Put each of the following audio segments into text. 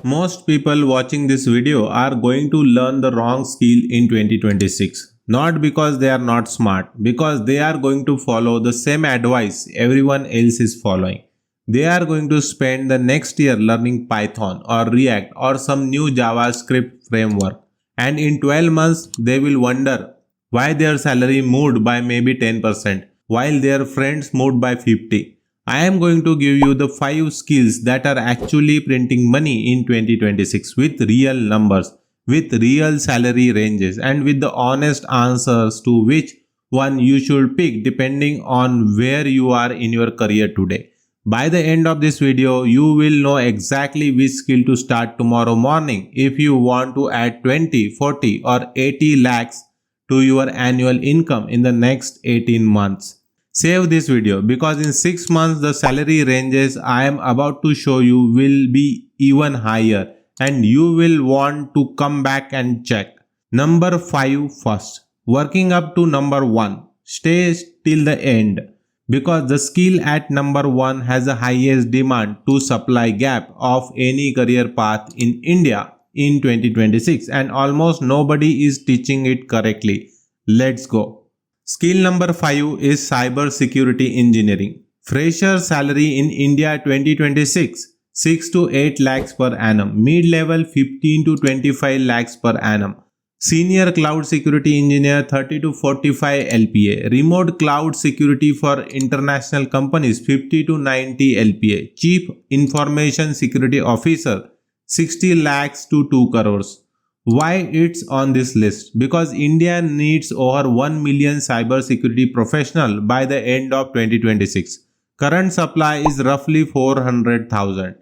Most people watching this video are going to learn the wrong skill in 2026. Not because they are not smart, because they are going to follow the same advice everyone else is following. They are going to spend the next year learning Python or React or some new JavaScript framework. And in 12 months, they will wonder why their salary moved by maybe 10% while their friends moved by 50%. I am going to give you the 5 skills that are actually printing money in 2026 with real numbers, with real salary ranges, and with the honest answers to which one you should pick depending on where you are in your career today. By the end of this video, you will know exactly which skill to start tomorrow morning if you want to add 20, 40 or 80 lakhs to your annual income in the next 18 months. Save this video because in 6 months the salary ranges I am about to show you will be even higher and you will want to come back and check. Number 5 first. Working up to number 1. Stay till the end because the skill at number 1 has the highest demand to supply gap of any career path in India in 2026 and almost nobody is teaching it correctly. Let's go. Skill number 5 is Cybersecurity Engineering. Fresher salary in India 2026 6 to 8 lakhs per annum. Mid-level 15 to 25 lakhs per annum. Senior Cloud Security Engineer 30 to 45 LPA. Remote Cloud Security for international companies 50 to 90 LPA. Chief Information Security Officer 60 lakhs to 2 crores. Why it's on this list? Because India needs over 1 million cybersecurity professionals by the end of 2026. Current supply is roughly 400,000.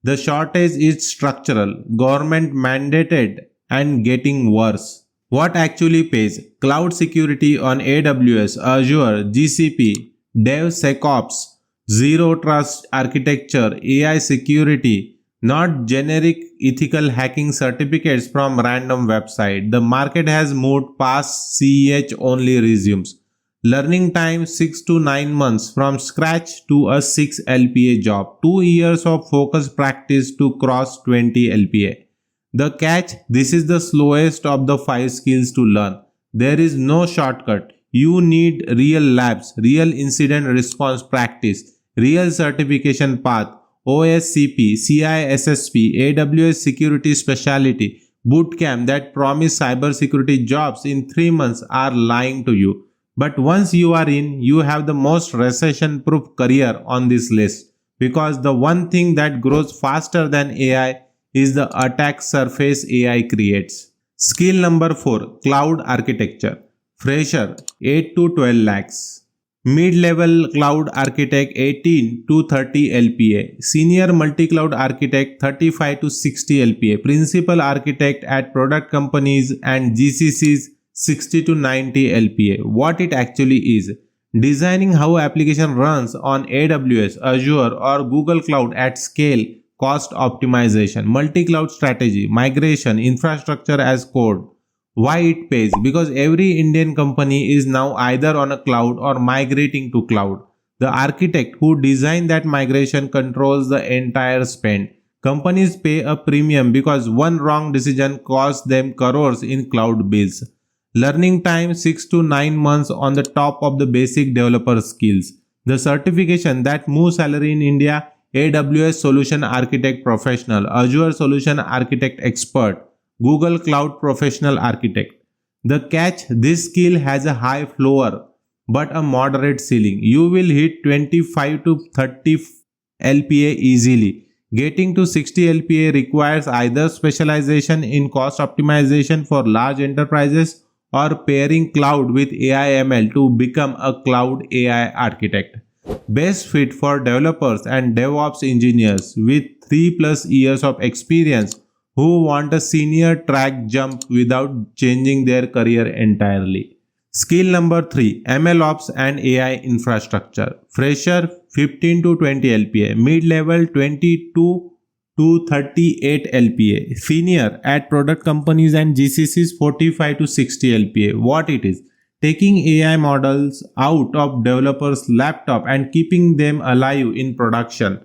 The shortage is structural, government mandated and getting worse. What actually pays? Cloud security on AWS, Azure, GCP, DevSecOps, Zero Trust Architecture, AI security, not generic ethical hacking certificates from random website. The market has moved past CEH only resumes. Learning time 6 to 9 months from scratch to a 6 LPA job. 2 years of focused practice to cross 20 LPA. The catch, this is the slowest of the 5 skills to learn. There is no shortcut. You need real labs, real incident response practice, real certification path, OSCP, CISSP, AWS Security Specialty, Bootcamp that promise cybersecurity jobs in 3 months are lying to you. But once you are in, you have the most recession-proof career on this list because the one thing that grows faster than AI is the attack surface AI creates. Skill number 4. Cloud Architecture. Fresher 8 to 12 lakhs. Mid-level Cloud Architect 18 to 30 LPA. Senior Multi-Cloud Architect 35 to 60 LPA. Principal Architect at product companies and GCCs 60 to 90 LPA. What it actually is. Designing how application runs on AWS, Azure or Google Cloud at scale, cost optimization, multi-cloud strategy, migration, infrastructure as code. Why it pays? Because every Indian company is now either on a cloud or migrating to cloud. The architect who designed that migration controls the entire spend. Companies pay a premium because one wrong decision costs them crores in cloud bills. Learning time 6 to 9 months on the top of the basic developer skills. The certification that moves salary in India: AWS Solution Architect Professional, Azure Solution Architect Expert, Google Cloud Professional Architect. The catch, this skill has a high floor but a moderate ceiling. You will hit 25 to 30 LPA easily. Getting to 60 LPA requires either specialization in cost optimization for large enterprises or pairing cloud with AI ML to become a cloud AI architect. Best fit for developers and DevOps engineers with 3+ years of experience who want a senior track jump without changing their career entirely. Skill number 3. MLOps and AI infrastructure. Fresher 15 to 20 LPA. Mid-level 22 to 38 LPA. Senior at product companies and GCCs 45 to 60 LPA. What it is? Taking AI models out of developers' laptop and keeping them alive in production.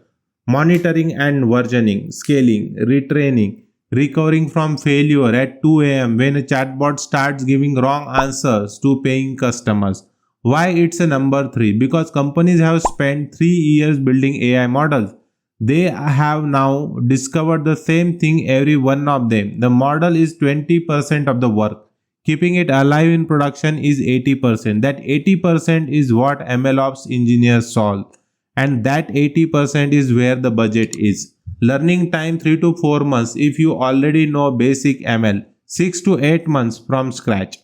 monitoring and versioning, scaling, retraining, recovering from failure at 2 a.m. when a chatbot starts giving wrong answers to paying customers. Why it's a number 3? Because companies have spent 3 years building AI models. They have now discovered the same thing, every one of them. The model is 20% of the work. Keeping it alive in production is 80%. That 80% is what MLOps engineers solve. And that 80% is where the budget is. Learning time 3 to 4 months if you already know basic ML. 6 to 8 months from scratch.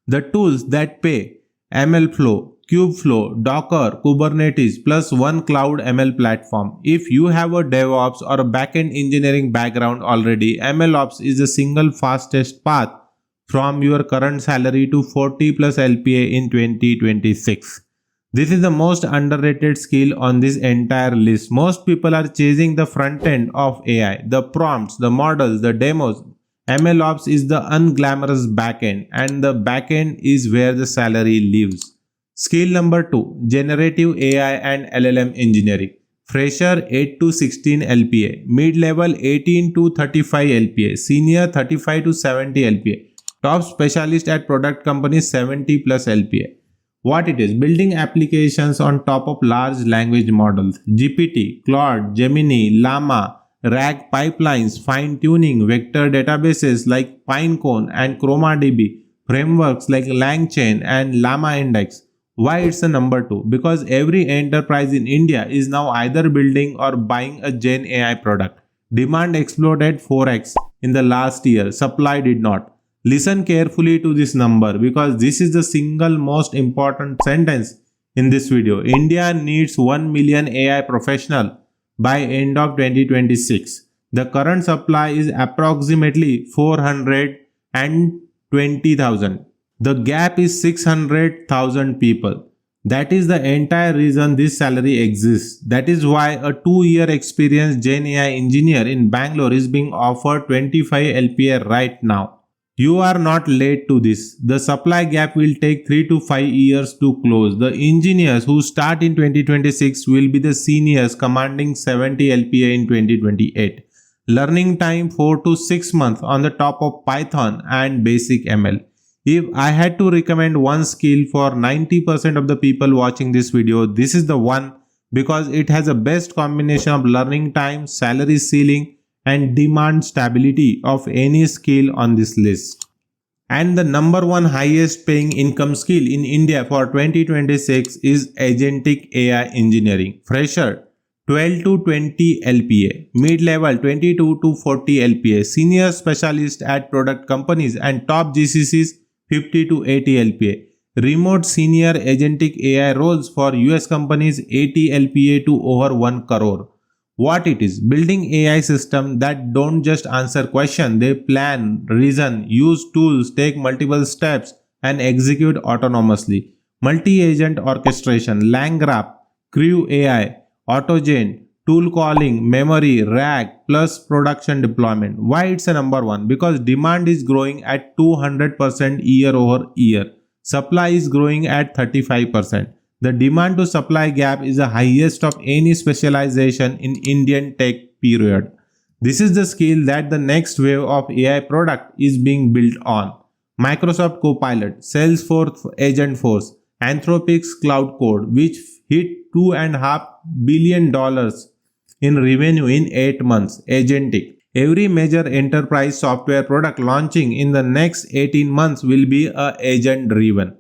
The tools that pay: MLflow, Kubeflow, Docker, Kubernetes plus one cloud ML platform. If you have a DevOps or a backend engineering background already, MLOps is the single fastest path from your current salary to 40 plus LPA in 2026. This is the most underrated skill on this entire list. Most people are chasing the front end of AI, the prompts, the models, the demos. MLOps is the unglamorous backend, and the backend is where the salary lives. Skill number 2: Generative AI and LLM Engineering. Fresher 8 to 16 LPA, mid-level 18 to 35 LPA, senior 35 to 70 LPA, top specialist at product companies 70 plus LPA. What it is: building applications on top of large language models, GPT, Claude, Gemini, Llama, RAG pipelines, fine-tuning, vector databases like Pinecone and ChromaDB, frameworks like LangChain and Llama Index. Why it's a number 2? Because every enterprise in India is now either building or buying a Gen AI product. Demand exploded 4x in the last year, supply did not. Listen carefully to this number because this is the single most important sentence in this video. India needs 1 million AI professional by end of 2026. The current supply is approximately 420,000. The gap is 600,000 people. That is the entire reason this salary exists. That is why a 2-year experienced Gen AI engineer in Bangalore is being offered 25 LPA right now. You are not late to this. The supply gap will take 3 to 5 years to close. The engineers who start in 2026 will be the seniors commanding 70 LPA in 2028. Learning time 4 to 6 months on the top of Python and basic ML. If I had to recommend one skill for 90% of the people watching this video, this is the one because it has the best combination of learning time, salary ceiling, and demand stability of any skill on this list. And the number 1 highest paying income skill in India for 2026 is Agentic AI Engineering. Fresher 12 to 20 LPA, mid-level 22 to 40 LPA, senior specialist at product companies and top GCCs 50 to 80 LPA. Remote senior agentic AI roles for US companies 80 LPA to over 1 crore. What it is: building AI systems that don't just answer questions, they plan, reason, use tools, take multiple steps and execute autonomously. Multi-agent orchestration, LangGraph, Crew AI, AutoGen, tool calling, memory, RAG, plus production deployment. Why it's a number 1? Because demand is growing at 200% year over year. Supply is growing at 35%. The demand to supply gap is the highest of any specialization in Indian tech period. This is the skill that the next wave of AI product is being built on. Microsoft Copilot, Salesforce Agentforce, Anthropic's Cloud Code, which hit $2.5 billion in revenue in 8 months. Agentic. Every major enterprise software product launching in the next 18 months will be agent driven.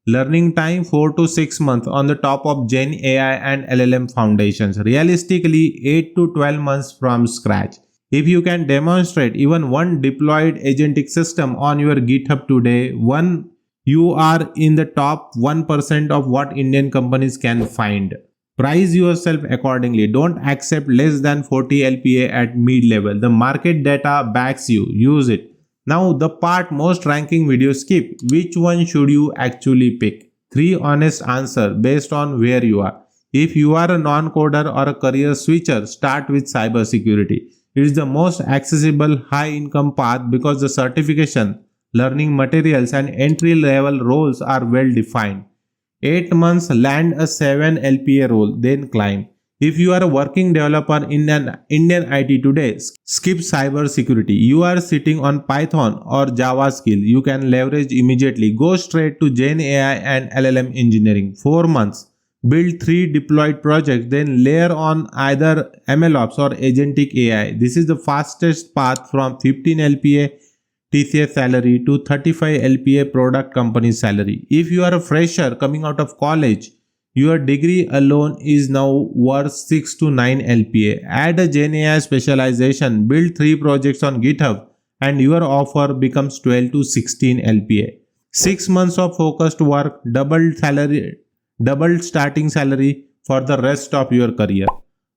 Learning time 4 to 6 months on the top of Gen AI and LLM foundations. Realistically 8 to 12 months from scratch. If you can demonstrate even one deployed agentic system on your GitHub today, you are in the top 1% of what Indian companies can find. Price yourself accordingly. Don't accept less than 40 LPA at mid-level. The market data backs you. Use it. Now the part most ranking videos skip. Which one should you actually pick? 3 honest answers based on where you are. If you are a non-coder or a career switcher, start with cybersecurity. It is the most accessible high income path because the certification, learning materials and entry level roles are well defined. 8 months land a 7 LPA role, then climb. If you are a working developer in an Indian IT today, skip cybersecurity. You are sitting on Python or Java skill you can leverage immediately. Go straight to GenAI and LLM engineering. 4 months. Build 3 deployed projects, then layer on either MLOps or Agentic AI. This is the fastest path from 15 LPA TCS salary to 35 LPA product company salary. If you are a fresher coming out of college, your degree alone is now worth 6 to 9 LPA. Add a GenAI specialization, build 3 projects on GitHub, and your offer becomes 12 to 16 LPA. 6 months of focused work, doubled starting salary for the rest of your career.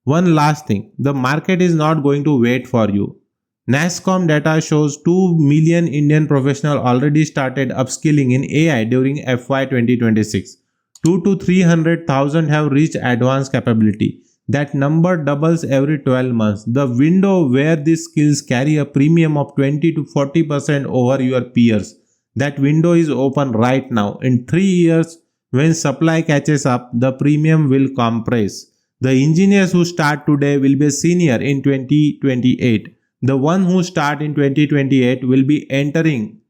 One last thing, the market is not going to wait for you. NASSCOM data shows 2 million Indian professionals already started upskilling in AI during FY 2026. 2 to 300,000 have reached advanced capability. That number doubles every 12 months. The window where these skills carry a premium of 20 to 40% over your peers. That window is open right now. In 3 years, when supply catches up, the premium will compress. The engineers who start today will be senior in 2028. The one who start in 2028 will be entering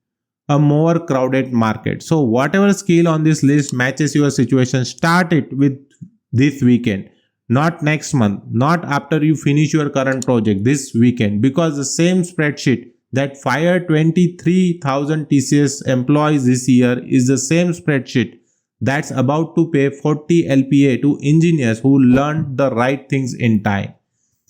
a more crowded market. So whatever skill on this list matches your situation, start it with this weekend, not next month, not after you finish your current project, this weekend, because the same spreadsheet that fired 23,000 TCS employees this year is the same spreadsheet that's about to pay 40 LPA to engineers who learned the right things in time.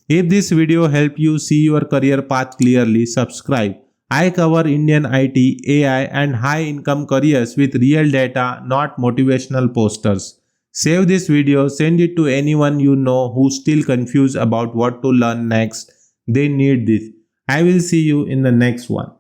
If this video helped you see your career path clearly, subscribe. I cover Indian IT, AI and high income careers with real data, not motivational posters. Save this video, send it to anyone you know who's still confused about what to learn next. They need this. I will see you in the next one.